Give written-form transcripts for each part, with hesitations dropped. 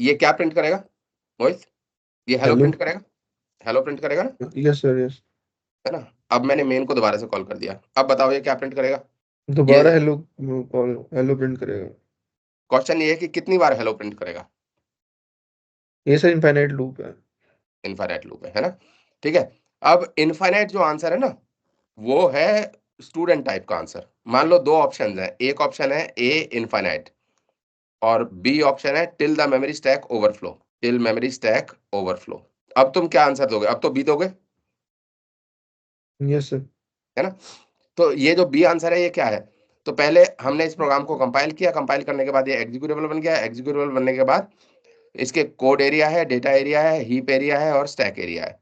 ये क्या प्रिंट करेगा मोहित? ये हेलो हेलो। प्रिंट करेगा, हेलो प्रिंट करेगा ना, यस सर, यस। है ना? अब मैंने मेन को दोबारा से कॉल कर दिया, अब बताओ ये क्या प्रिंट करेगा? ये दोबारा हेलो कॉल हेलो प्रिंट करेगा। क्वेश्चन ये है कि कितनी बार हेलो प्रिंट करेगा? ये सर इनफाइनाइट लूप है। इनफाइनाइट लूप है ना? ठीक है। अब इनफाइनाइट जो आंसर है ना, वो है स्टूडेंट टाइप का आंसर। मान लो दो ऑप्शंस हैं, एक ऑप्शन है ए इनफाइनाइट और बी ऑप्शन है till the memory stack overflow, till memory stack overflow. अब तुम क्या आंसर दोगे? अब तो बी दोगे, यस सर। है ना? तो ये जो बी आंसर है ये क्या है? तो पहले हमने इस प्रोग्राम को कंपाइल किया, कंपाइल करने के बाद ये एग्जीक्यूटेबल बन गया, एग्जीक्यूटेबल बनने के बाद इसके कोड एरिया है, डेटा एरिया है, हीप एरिया है और स्टैक एरिया है।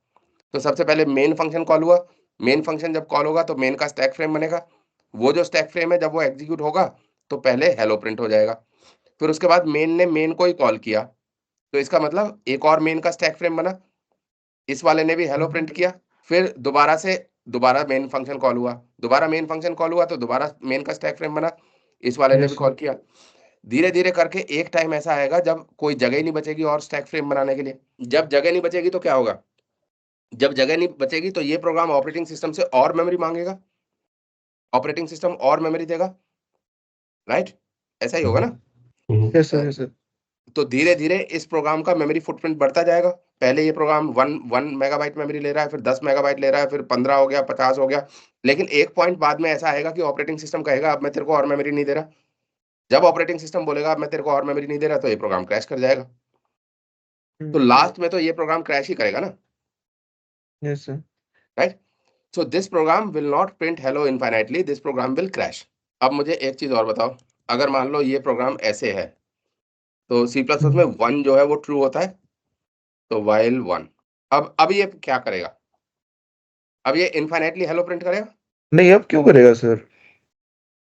तो सबसे पहले मेन फंक्शन कॉल हुआ, मेन फंक्शन जब कॉल होगा तो मेन का स्टैक फ्रेम बनेगा, वो जो स्टैक फ्रेम है जब वो एग्जीक्यूट होगा तो पहले हेलो प्रिंट हो जाएगा। फिर उसके बाद मेन ने मेन को ही कॉल किया, तो इसका मतलब एक और मेन का स्टैक फ्रेम बना, इस वाले ने भी हेलो प्रिंट किया। फिर दोबारा मेन फंक्शन कॉल हुआ, दोबारा मेन फंक्शन कॉल हुआ तो दोबारा मेन का स्टैक फ्रेम बना, इस वाले ने भी यस कॉल सर। किया। धीरे धीरे करके एक टाइम ऐसा आएगा जब कोई जगह ही नहीं बचेगी और स्टैक फ्रेम बनाने के लिए। जब जगह नहीं बचेगी तो क्या होगा? जब जगह नहीं बचेगी तो ये प्रोग्राम ऑपरेटिंग सिस्टम से और मेमोरी मांगेगा, ऑपरेटिंग सिस्टम और मेमोरी देगा, राइट? ऐसा ही होगा ना? यस अ, सर, यस सर। तो धीरे धीरे इस प्रोग्राम का मेमोरी फुटप्रिंट बढ़ता जाएगा। पहले ये programme one one megabyte memory ले रहा है, फिर 10 मेगाबाइट ले रहा है, फिर 15 हो गया, 50 हो गया। लेकिन एक पॉइंट बाद में ऐसा आएगा कि ऑपरेटिंग सिस्टम कहेगा अब मैं तेरे को और मेमोरी नहीं दे रहा। जब ऑपरेटिंग सिस्टम बोलेगा अब मैं तेरे को और मेमोरी नहीं दे रहा तो ये प्रोग्राम क्रैश कर जाएगा। तो लास्ट में तो ये प्रोग्राम क्रैश ही करेगा ना, yes sir. Right? So this program will not print hello infinitely, this program will crash. अब मुझे एक चीज और बताओ, अगर मान लो ये प्रोग्राम ऐसे है तो सी प्लस प्लस में वन जो है वो ट्रू होता है, तो वाइल वन। अब ये क्या करेगा? अब ये इनफाइनाइटली हेलो प्रिंट करेगा। नहीं, अब क्यों करेगा सर?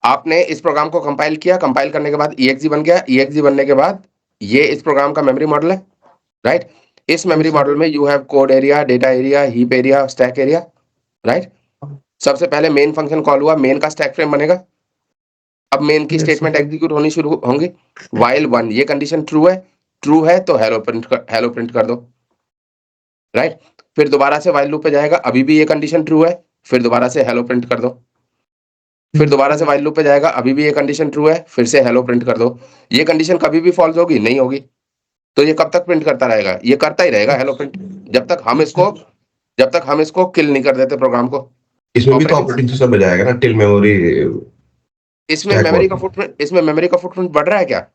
आपने इस प्रोग्राम को कंपाइल किया, कंपाइल करने के बाद ईएक्सजी बन गया, ईएक्सजी बनने के बाद ये इस प्रोग्राम का मेमोरी मॉडल है, राइट? इस मेमोरी यस सर। मॉडल में you have code area, data area, heap area, stack area, right? सबसे पहले मेन फंक्शन कॉल हुआ, मेन का स्टैक फ्रेम बनेगा। अब मेन की यस स्टेटमेंट सर। एग्जीक्यूट होनी शुरू होंगी। वाइल वन, ये कंडीशन ट्रू है तो हेलो प्रिंट कर दो, राइट? फिर दोबारा से वाइल लूप पे जाएगा, अभी भी ये कंडीशन ट्रू है, फिर दोबारा से हेलो प्रिंट कर दो। फिर दोबारा से वाइल लूप पे जाएगा, अभी भी ये कंडीशन ट्रू है, फिर से हेलो प्रिंट कर दो। ये कंडीशन कभी भी फॉल्स होगी नहीं होगी, तो ये कब तक प्रिंट करता रहेगा? ये करता ही रहेगा हेलो प्रिंट, जब तक हम इसको किल नहीं कर देते प्रोग्राम को। इसमें भी तो ऑपरेटिंग ऑपरेटिंग सिस्टम में जाएगा ना, टिल मेमोरी इसमें स्टैक मेमोरी का वाला। फुटप्रिंट बढ़ रहा है क्या?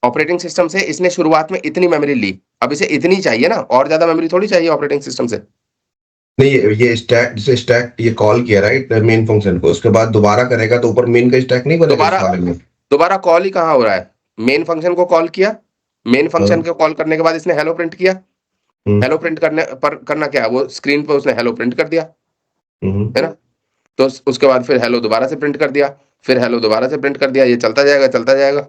ऑपरेटिंग सिस्टम से इसने शुरुआत में इतनी मेमोरी ली, अब इसे इतनी चाहिए ना, और ज्यादा मेमोरी थोड़ी चाहिए ऑपरेटिंग सिस्टम से। नहीं, ये स्टैक, जैसे स्टैक ये कॉल किया राइट मेन फंक्शन को, उसके बाद दोबारा करेगा तो ऊपर मेन का स्टैक नहीं बनेगा इस दोबारा वाले में? दोबारा कॉल ही कहाँ हो रहा है? मेन फंक्शन को कॉल किया, मेन फंक्शन को कॉल करने के बाद इसने हेलो प्रिंट किया। हेलो प्रिंट करने पर करना क्या है, वो स्क्रीन पर उसने हेलो प्रिंट कर दिया, है ना? तो उसके बाद फिर हेलो दोबारा से प्रिंट कर दिया, फिर हेलो दोबारा से प्रिंट कर दिया, ये चलता जाएगा चलता जाएगा,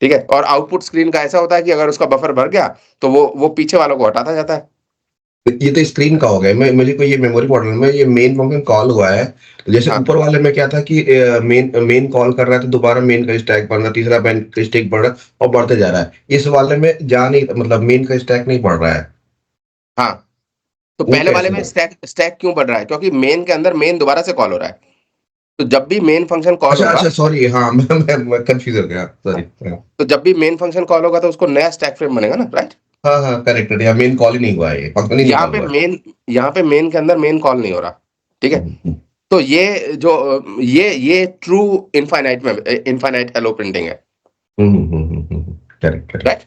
ठीक है? और आउटपुट स्क्रीन का ऐसा होता है कि अगर उसका बफर भर गया तो वो पीछे वालों को हटाता जाता है। ये तो स्क्रीन का हो गया। मैं मुझे को ये मेमोरी मॉडल में ये मेन फंक्शन कॉल हुआ है, तो जैसे हाँ ऊपर वाले में क्या था कि मेन कॉल कर रहा है तो दोबारा मेन का स्टैक बढ़ रहा है, तीसरा मेन का स्टैक बढ़ रहा है और बढ़ते जा रहा है। इस वाले में जा नहीं, मतलब मेन का स्टैक नहीं बढ़ रहा है। हाँ, तो वो पहले वाले कैसे में है? स्टैक क्यों बढ़ रहा है? क्योंकि मेन के अंदर मेन दोबारा से कॉल हो रहा है। तो जब भी मेन फंक्शन कॉल अच्छा होगा अच्छा, सॉरी, हाँ मैं कंफ्यूज हो गया, सॉरी। तो जब भी मेन फंक्शन कॉल होगा तो उसको नया स्टैक फ्रेम बनेगा ना, राइट? हाँ हाँ, करेक्ट है, मेन कॉल ही नहीं हुआ है, फंक्शन ही नहीं यहाँ कॉल पे हुआ है। मेन यहाँ पे मेन के अंदर मेन कॉल नहीं हो रहा, ठीक है? तो ये जो ये ट्रू इनफाइनाइट हेलो प्रिंटिंग है, करेक्ट करेक्ट। राइट?